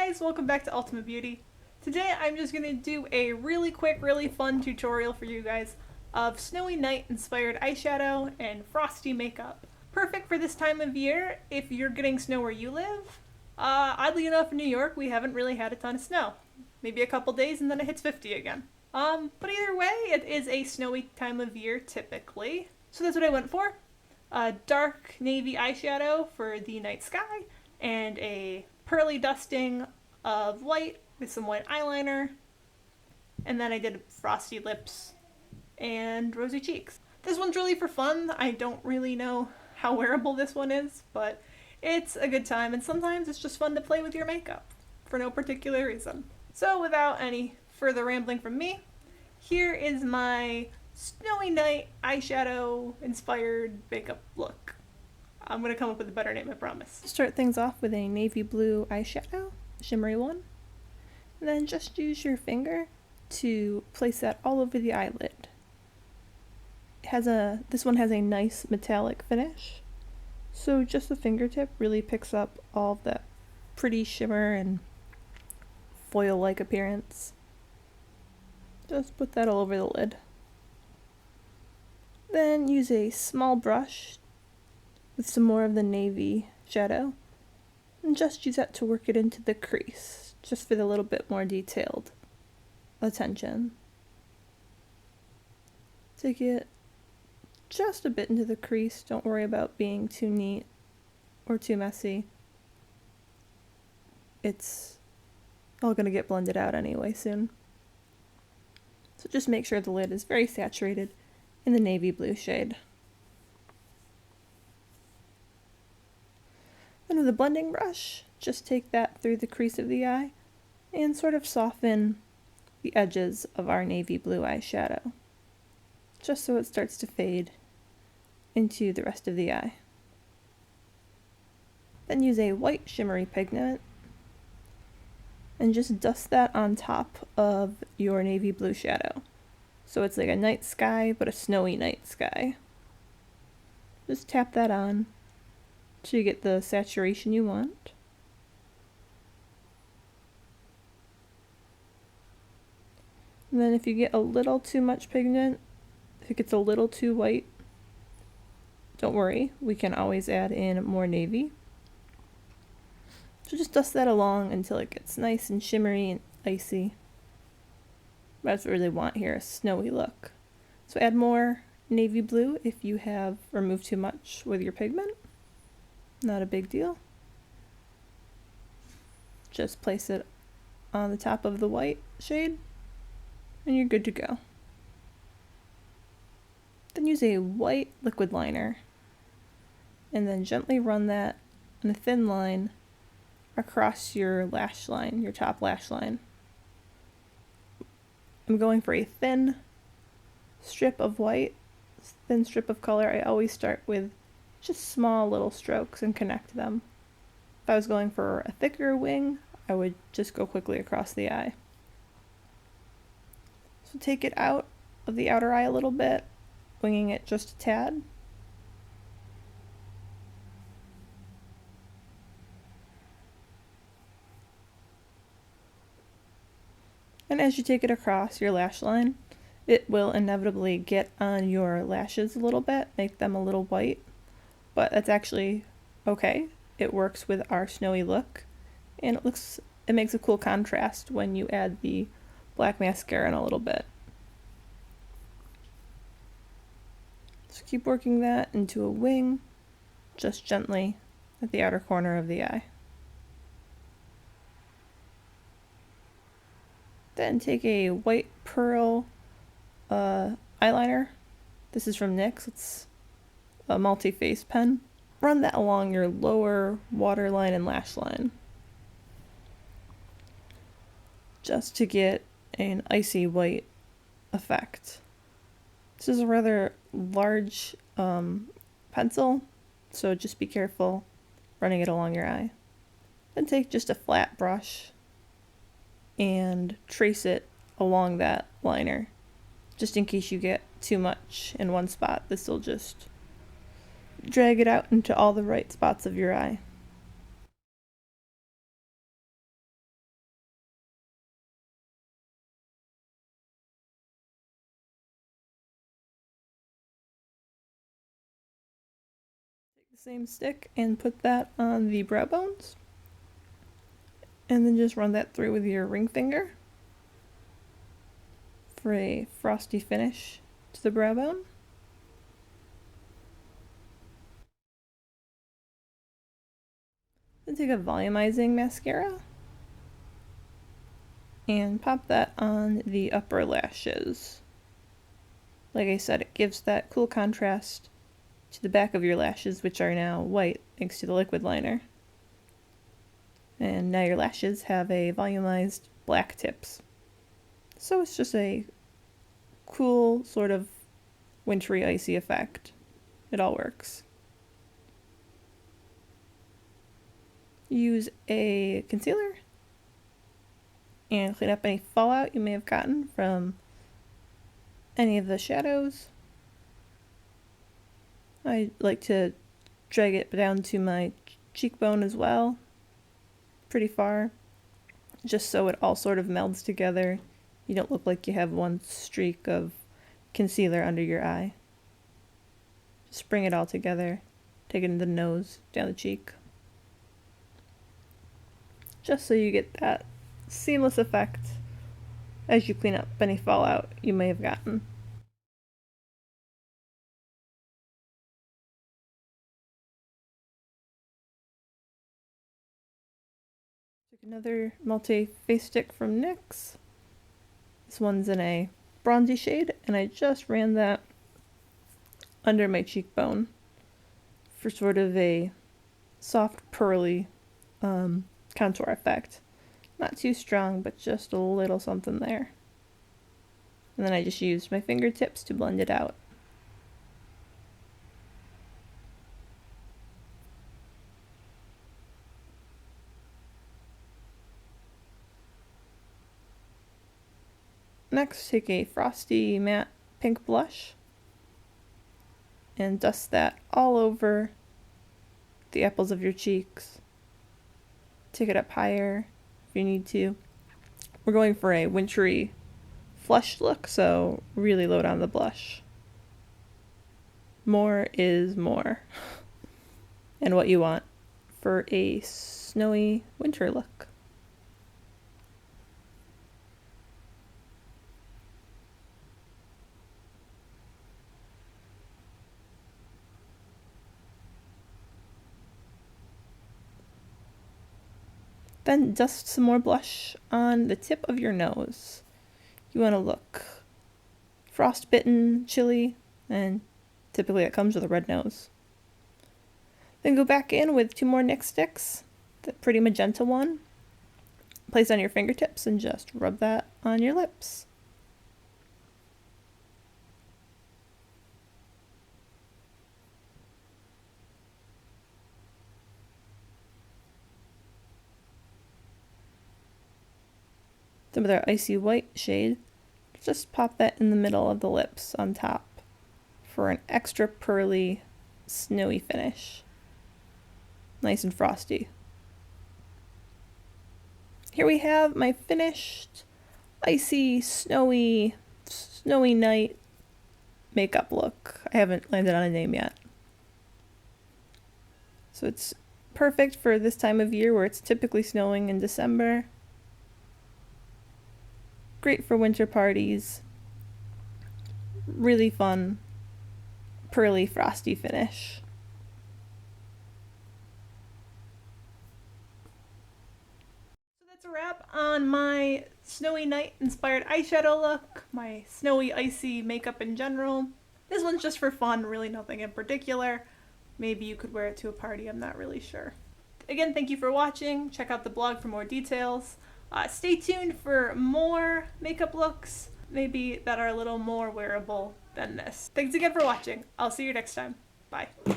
guys, welcome back to UltimaBeauty. Today I'm just going to do a really quick, really fun tutorial for you guys of snowy night inspired eyeshadow and frosty makeup. Perfect for this time of year if you're getting snow where you live. Oddly enough, in New York we haven't really had a ton of snow. Maybe a couple days and then it hits 50 again. But either way, it is a snowy time of year typically. So that's what I went for. A dark navy eyeshadow for the night sky and a pearly dusting of white with some white eyeliner, and then I did frosty lips and rosy cheeks. This one's really for fun. I don't really know how wearable this one is, but it's a good time, and sometimes it's just fun to play with your makeup for no particular reason. So without any further rambling from me, here is my snowy night eyeshadow inspired makeup look. I'm going to come up with a better name, I promise. Start things off with a navy blue eyeshadow, shimmery one. And then just use your finger to place that all over the eyelid. This one has a nice metallic finish. So just the fingertip really picks up all of that pretty shimmer and foil-like appearance. Just put that all over the lid. Then use a small brush with some more of the navy shadow, and just use that to work it into the crease, just for the little bit more detailed attention. Take it just a bit into the crease, don't worry about being too neat or too messy. It's all going to get blended out anyway soon. So just make sure the lid is very saturated in the navy blue shade. Then with a blending brush, just take that through the crease of the eye and sort of soften the edges of our navy blue eyeshadow, just so it starts to fade into the rest of the eye. Then use a white shimmery pigment and just dust that on top of your navy blue shadow. So it's like a night sky, but a snowy night sky. Just tap that on so you get the saturation you want. And then if you get a little too much pigment, if it gets a little too white, don't worry, we can always add in more navy. So just dust that along until it gets nice and shimmery and icy. That's what we really want here, a snowy look. So add more navy blue if you have removed too much with your pigment. Not a big deal. Just place it on the top of the white shade and you're good to go. Then use a white liquid liner and then gently run that in a thin line across your lash line, your top lash line. I'm going for a thin strip of white, thin strip of color. I always start with just small little strokes and connect them. If I was going for a thicker wing, I would just go quickly across the eye. So take it out of the outer eye a little bit, winging it just a tad. And as you take it across your lash line, it will inevitably get on your lashes a little bit, make them a little white. But that's actually okay. It works with our snowy look, and it makes a cool contrast when you add the black mascara in a little bit. So keep working that into a wing, just gently at the outer corner of the eye. Then take a white pearl eyeliner. This is from NYX. It's a multi-face pen. Run that along your lower waterline and lash line, just to get an icy white effect. This is a rather large pencil, so just be careful running it along your eye. Then take just a flat brush and trace it along that liner, just in case you get too much in one spot. This will just drag it out into all the right spots of your eye. The same stick and put that on the brow bones. And then just run that through with your ring finger for a frosty finish to the brow bone. Then take a volumizing mascara and pop that on the upper lashes. Like I said, it gives that cool contrast to the back of your lashes, which are now white thanks to the liquid liner. And now your lashes have a volumized black tips. So it's just a cool sort of wintry icy effect. It all works. Use a concealer and clean up any fallout you may have gotten from any of the shadows. I like to drag it down to my cheekbone as well, pretty far, just so it all sort of melds together. You don't look like you have one streak of concealer under your eye. Just bring it all together, take it into the nose, down the cheek, just so you get that seamless effect as you clean up any fallout you may have gotten. Took another multi-face stick from NYX. This one's in a bronzy shade, and I just ran that under my cheekbone for sort of a soft, pearly contour effect. Not too strong, but just a little something there. And then I just used my fingertips to blend it out. Next, take a frosty matte pink blush and dust that all over the apples of your cheeks. Take it up higher if you need to. We're going for a wintry flushed look, so really load on the blush. More is more. And what you want for a snowy winter look. Then dust some more blush on the tip of your nose. You want to look frostbitten, chilly, and typically it comes with a red nose. Then go back in with 2 more NYX sticks, the pretty magenta one. Place on your fingertips and just rub that on your lips. Then with our icy white shade, just pop that in the middle of the lips on top for an extra pearly, snowy finish. Nice and frosty. Here we have my finished, icy, snowy night makeup look. I haven't landed on a name yet. So it's perfect for this time of year where it's typically snowing in December. Great for winter parties. Really fun, pearly, frosty finish. So that's a wrap on my snowy night inspired eyeshadow look, my snowy, icy makeup in general. This one's just for fun, really nothing in particular. Maybe you could wear it to a party, I'm not really sure. Again, thank you for watching. Check out the blog for more details. Stay tuned for more makeup looks, maybe that are a little more wearable than this. Thanks again for watching. I'll see you next time. Bye.